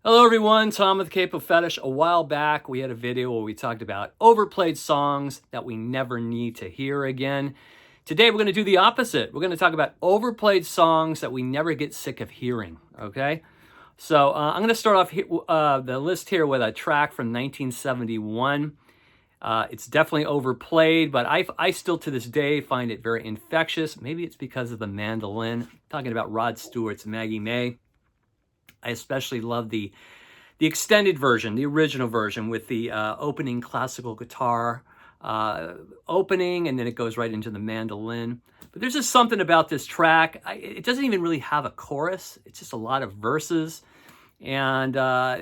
Hello everyone, Tom with Capo Fetish. A while back we had a video where we talked about overplayed songs that we never need to hear again. Today we're going to do the opposite. We're going to talk about overplayed songs that we never get sick of hearing, okay? So I'm going to start off the list here with a track from 1971. It's definitely overplayed, but I still to this day find it very infectious. Maybe it's because of the mandolin. I'm talking about Rod Stewart's Maggie May. I especially love the extended version, the original version with the opening classical guitar opening, and then it goes right into the mandolin. But there's just something about this track. It doesn't even really have a chorus. It's just a lot of verses, and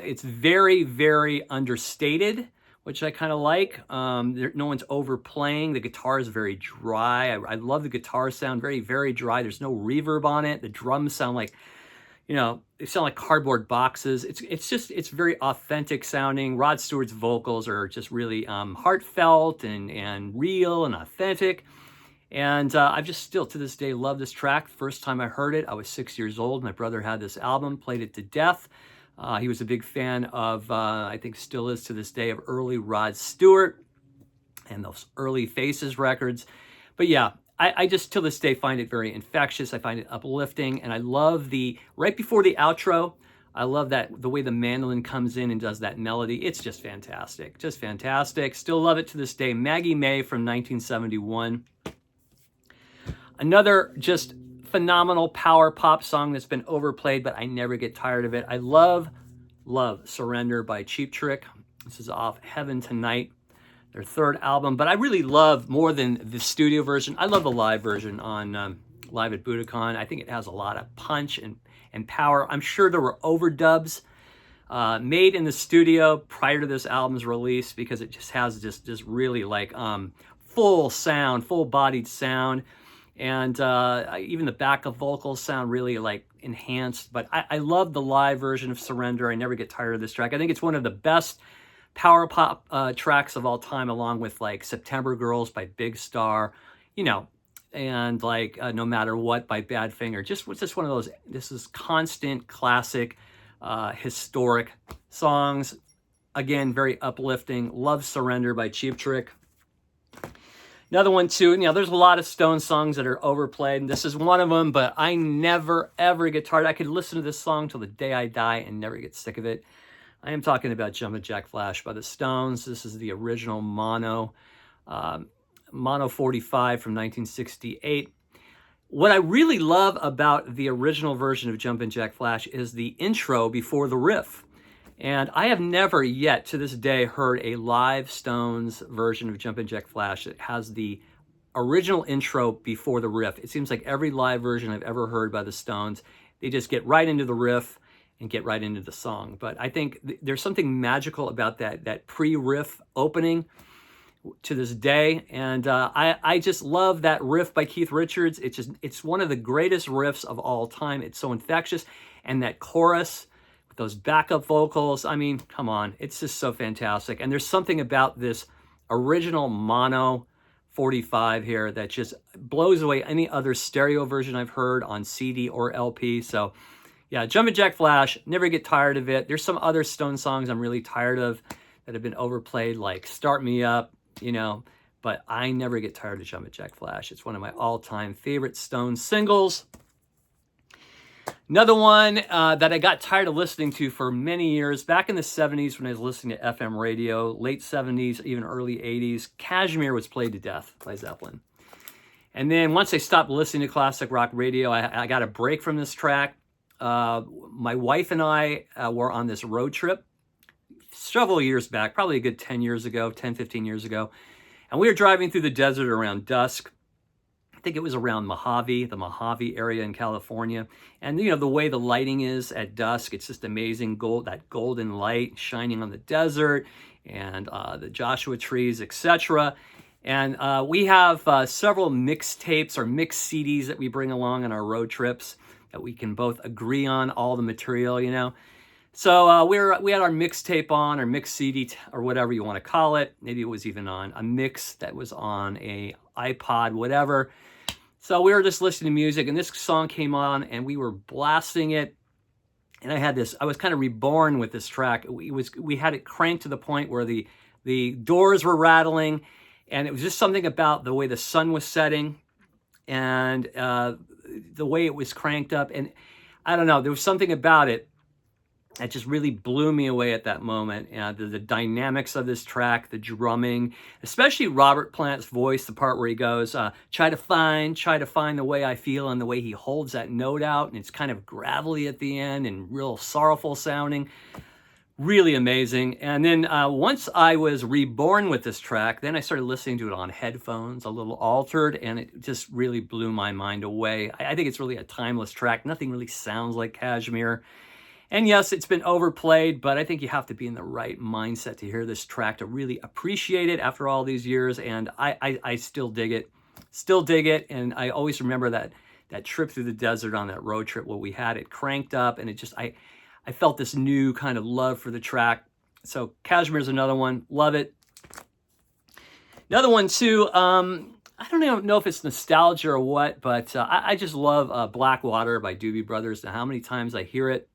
it's very, very understated, which I kind of like. No one's overplaying. The guitar is very dry. I love the guitar sound, very, very dry. There's no reverb on it. The drums sound like, they sound like cardboard boxes. It's very authentic sounding. Rod Stewart's vocals are just really heartfelt and real and authentic. And I've just still to this day love this track. First time I heard it, I was 6 years old. My brother had this album, played it to death. He was a big fan of, I think still is to this day, of early Rod Stewart and those early Faces records. But yeah, I just, till this day, find it very infectious. I find it uplifting, and I love right before the outro, I love the way the mandolin comes in and does that melody. It's just fantastic, just fantastic. Still love it to this day. Maggie May from 1971. Another just phenomenal power pop song that's been overplayed, but I never get tired of it. I love Surrender by Cheap Trick. This is off Heaven Tonight, their third album, but I really love, more than the studio version, I love the live version on Live at Budokan. I think it has a lot of punch and power. I'm sure there were overdubs made in the studio prior to this album's release, because it just has just really like full sound, full-bodied sound, and even the backup vocals sound really like enhanced. But I love the live version of Surrender. I never get tired of this track. I think it's one of the best power pop tracks of all time, along with like September Girls by Big Star, and like No Matter What by Badfinger. Just one of those, this is constant classic, historic songs. Again, very uplifting. Love Surrender by Cheap Trick. Another one too, there's a lot of Stone songs that are overplayed, and this is one of them, but I never, ever get tired. I could listen to this song till the day I die and never get sick of it. I am talking about Jumpin' Jack Flash by the Stones. This is the original mono 45 from 1968. What I really love about the original version of Jumpin' Jack Flash is the intro before the riff. And I have never yet to this day heard a live Stones version of Jumpin' Jack Flash that has the original intro before the riff. It seems like every live version I've ever heard by the Stones, they just get right into the riff and get right into the song. But I think there's something magical about that pre-riff opening to this day, and I just love that riff by Keith Richards. It's one of the greatest riffs of all time. It's so infectious, and that chorus with those backup vocals, I mean, come on, it's just so fantastic. And there's something about this original mono 45 here that just blows away any other stereo version I've heard on CD or LP. So yeah, Jumpin' Jack Flash, never get tired of it. There's some other Stone songs I'm really tired of that have been overplayed, like Start Me Up, but I never get tired of Jumpin' Jack Flash. It's one of my all-time favorite Stone singles. Another one that I got tired of listening to for many years, back in the 70s when I was listening to FM radio, late 70s, even early 80s, Kashmir was played to death by Zeppelin. And then once I stopped listening to classic rock radio, I got a break from this track. My wife and I were on this road trip several years back, probably a good 10 years ago, 10, 15 years ago. And we were driving through the desert around dusk. I think it was around Mojave, the Mojave area in California. And the way the lighting is at dusk, it's just amazing. That golden light shining on the desert and the Joshua trees, etc. And we have several mixtapes or mixed CDs that we bring along on our road trips, that we can both agree on all the material, So we had our mixtape on, or mix CD, or whatever you want to call it. Maybe it was even on a mix that was on a iPod, whatever. So we were just listening to music, and this song came on, and we were blasting it. And I was kind of reborn with this track. We had it cranked to the point where the doors were rattling, and it was just something about the way the sun was setting and the way it was cranked up. And I don't know, there was something about it that just really blew me away at that moment. The dynamics of this track, the drumming, especially Robert Plant's voice, the part where he goes, try to find the way I feel, and the way he holds that note out, and it's kind of gravelly at the end and real sorrowful sounding. Really amazing. And then once I was reborn with this track, then I started listening to it on headphones, a little altered, and it just really blew my mind away. I think it's really a timeless track. Nothing really sounds like Kashmir. And yes, it's been overplayed, but I think you have to be in the right mindset to hear this track to really appreciate it after all these years. And I still dig it. Still dig it. And I always remember that trip through the desert on that road trip where we had it cranked up, and it just, I felt this new kind of love for the track. So Kashmir's another one. Love it. Another one too, I don't even know if it's nostalgia or what, but I just love Black Water by Doobie Brothers. And how many times I hear it,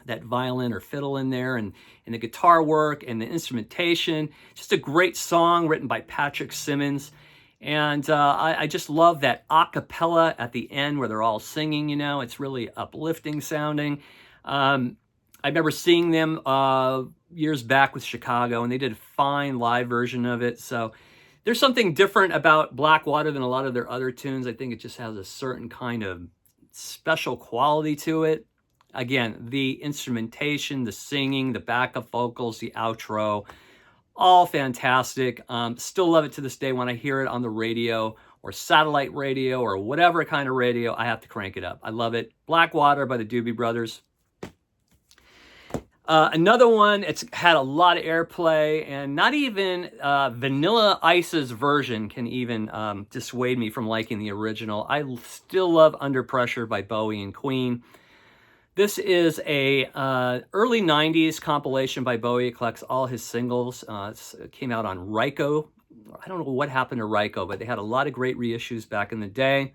that violin or fiddle in there, and the guitar work and the instrumentation. Just a great song written by Patrick Simmons. And I just love that a cappella at the end where they're all singing, you know. It's really uplifting sounding. I remember seeing them years back with Chicago, and they did a fine live version of it. So there's something different about Black Water than a lot of their other tunes. I think it just has a certain kind of special quality to it. Again, the instrumentation, the singing, the backup vocals, the outro, all fantastic. Still love it to this day. When I hear it on the radio or satellite radio or whatever kind of radio, I have to crank it up. I love it. Black Water by the Doobie Brothers. Another one, it's had a lot of airplay, and not even Vanilla Ice's version can even dissuade me from liking the original. I still love Under Pressure by Bowie and Queen. This is a early 90s compilation by Bowie. It collects all his singles. It came out on Ryko. I don't know what happened to Ryko, but they had a lot of great reissues back in the day.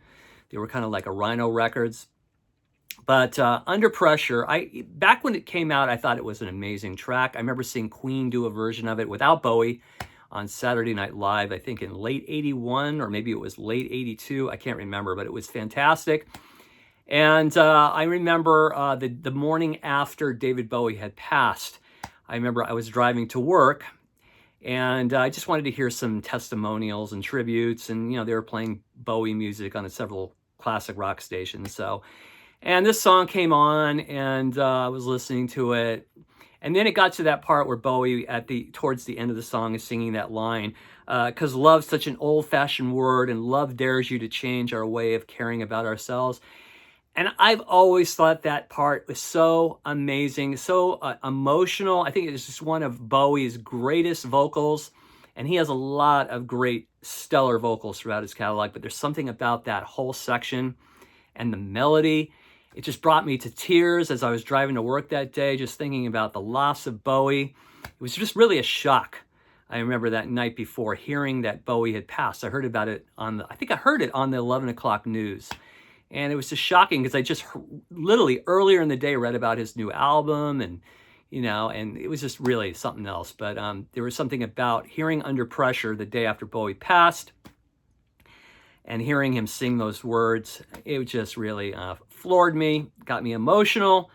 They were kind of like a Rhino Records. But Under Pressure, back when it came out, I thought it was an amazing track. I remember seeing Queen do a version of it without Bowie on Saturday Night Live, I think in late 81, or maybe it was late 82. I can't remember, but it was fantastic. And I remember the morning after David Bowie had passed, I remember I was driving to work, and I just wanted to hear some testimonials and tributes. And, you know, they were playing Bowie music on several classic rock stations. And this song came on, and I was listening to it. And then it got to that part where Bowie, towards the end of the song, is singing that line, because love's such an old-fashioned word, and love dares you to change our way of caring about ourselves. And I've always thought that part was so amazing, so emotional. I think it's just one of Bowie's greatest vocals. And he has a lot of great stellar vocals throughout his catalog. But there's something about that whole section and the melody. It just brought me to tears as I was driving to work that day, just thinking about the loss of Bowie. It was just really a shock. I remember that night before hearing that Bowie had passed. I heard about it I think I heard it on the 11 o'clock news. And it was just shocking because I just literally earlier in the day read about his new album, and, you know, and it was just really something else. But there was something about hearing Under Pressure the day after Bowie passed and hearing him sing those words. It just really floored me, got me emotional.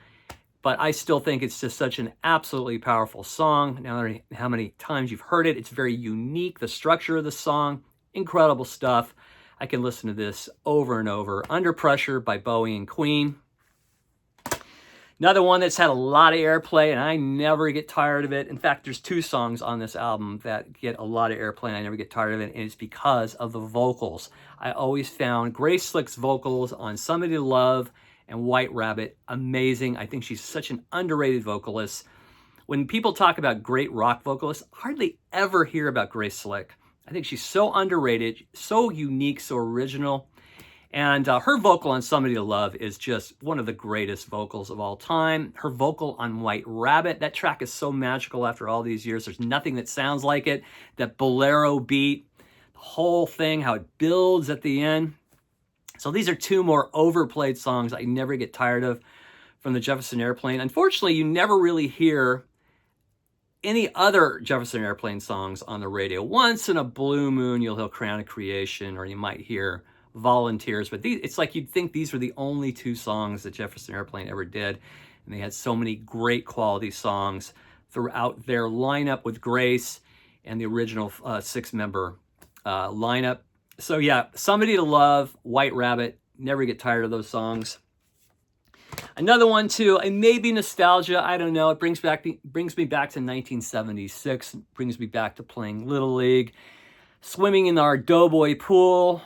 But I still think it's just such an absolutely powerful song. Now, how many times you've heard it, it's very unique. The structure of the song, incredible stuff. I can listen to this over and over. Under Pressure by Bowie and Queen. Another one that's had a lot of airplay, and I never get tired of it. In fact, there's two songs on this album that get a lot of airplay, and I never get tired of it, and it's because of the vocals. I always found Grace Slick's vocals on Somebody to Love and White Rabbit amazing. I think she's such an underrated vocalist. When people talk about great rock vocalists, I hardly ever hear about Grace Slick. I think she's so underrated, so unique, so original. And her vocal on Somebody to Love is just one of the greatest vocals of all time. Her vocal on White Rabbit, that track is so magical after all these years. There's nothing that sounds like it. That bolero beat, the whole thing, how it builds at the end. So these are two more overplayed songs I never get tired of from the Jefferson Airplane. Unfortunately, you never really hear any other Jefferson Airplane songs on the radio. Once in a blue moon, you'll hear Crown of Creation, or you might hear Volunteers, but it's like you'd think these were the only two songs that Jefferson Airplane ever did, and they had so many great quality songs throughout their lineup with Grace and the original six-member lineup. So yeah, Somebody to Love, White Rabbit, never get tired of those songs. Another one too, and maybe nostalgia, I don't know, it brings me back to 1976, brings me back to playing Little League, swimming in our Doughboy pool,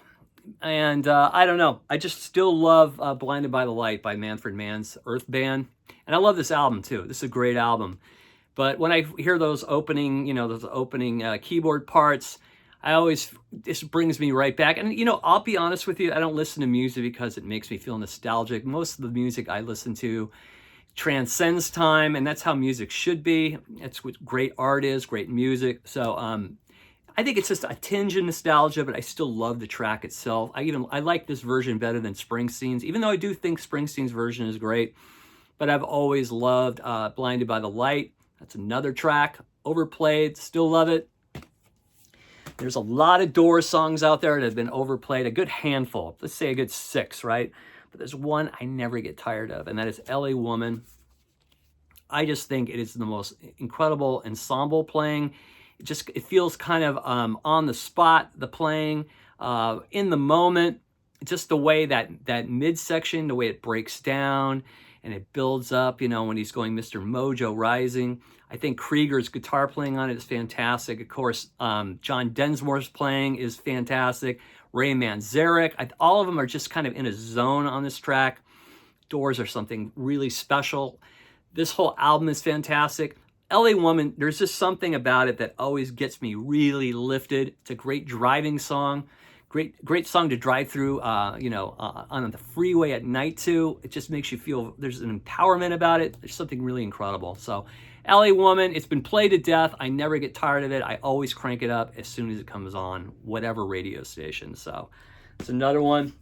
and I don't know, I just still love Blinded by the Light by Manfred Mann's Earth Band, and I love this album too. This is a great album, but when I hear those opening, keyboard parts, this brings me right back. And, I'll be honest with you, I don't listen to music because it makes me feel nostalgic. Most of the music I listen to transcends time, and that's how music should be. That's what great art is, great music. So I think it's just a tinge of nostalgia, but I still love the track itself. I like this version better than Springsteen's, even though I do think Springsteen's version is great. But I've always loved Blinded by the Light. That's another track. Overplayed, still love it. There's a lot of Doors songs out there that have been overplayed, a good handful, let's say a good 6, right? But there's one I never get tired of, and that is LA Woman. I just think it is the most incredible ensemble playing. It feels kind of on the spot, the playing, in the moment, just the way that midsection, the way it breaks down and it builds up, when he's going Mr. Mojo Rising. I think Krieger's guitar playing on it is fantastic. Of course, John Densmore's playing is fantastic. Ray Manzarek, all of them are just kind of in a zone on this track. Doors are something really special. This whole album is fantastic. LA Woman, there's just something about it that always gets me really lifted. It's a great driving song. Great song to drive through, on the freeway at night too. It just makes you feel there's an empowerment about it. There's something really incredible. So LA Woman, it's been played to death. I never get tired of it. I always crank it up as soon as it comes on, whatever radio station. So it's another one.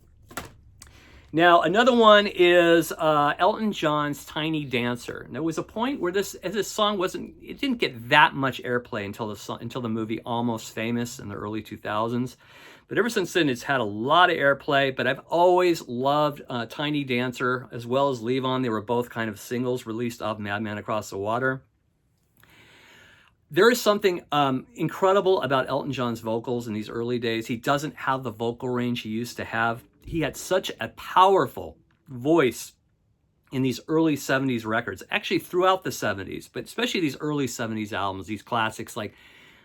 Now, another one is Elton John's Tiny Dancer. And there was a point where this song didn't get that much airplay until the movie Almost Famous in the early 2000s. But ever since then, it's had a lot of airplay, but I've always loved Tiny Dancer as well as Leave On. They were both kind of singles released off Madman Across the Water. There is something incredible about Elton John's vocals in these early days. He doesn't have the vocal range he used to have. He had such a powerful voice in these early 70s records, actually throughout the 70s, but especially these early 70s albums, these classics like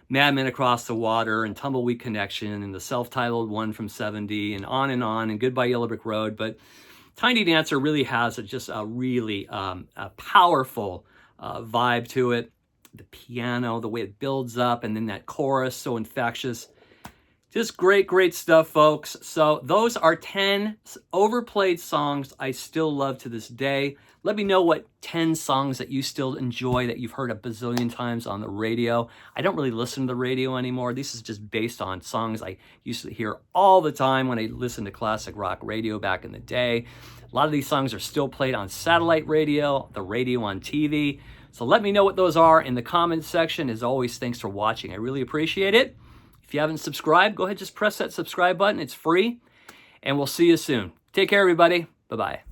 Madman Across the Water and Tumbleweed Connection and the self-titled one from 70 and Goodbye Yellow Brick Road. But Tiny Dancer really has just a really a powerful vibe to it. The piano, the way it builds up, and then that chorus, so infectious. Just great stuff, folks. So those are 10 overplayed songs I still love to this day. Let me know what 10 songs that you still enjoy that you've heard a bazillion times on the radio. I don't really listen to the radio anymore. This is just based on songs I used to hear all the time when I listened to classic rock radio back in the day. A lot of these songs are still played on satellite radio, the radio on TV. So let me know what those are in the comments section. As always, thanks for watching. I really appreciate it. If you haven't subscribed, go ahead, just press that subscribe button. It's free, and we'll see you soon. Take care, everybody. Bye-bye.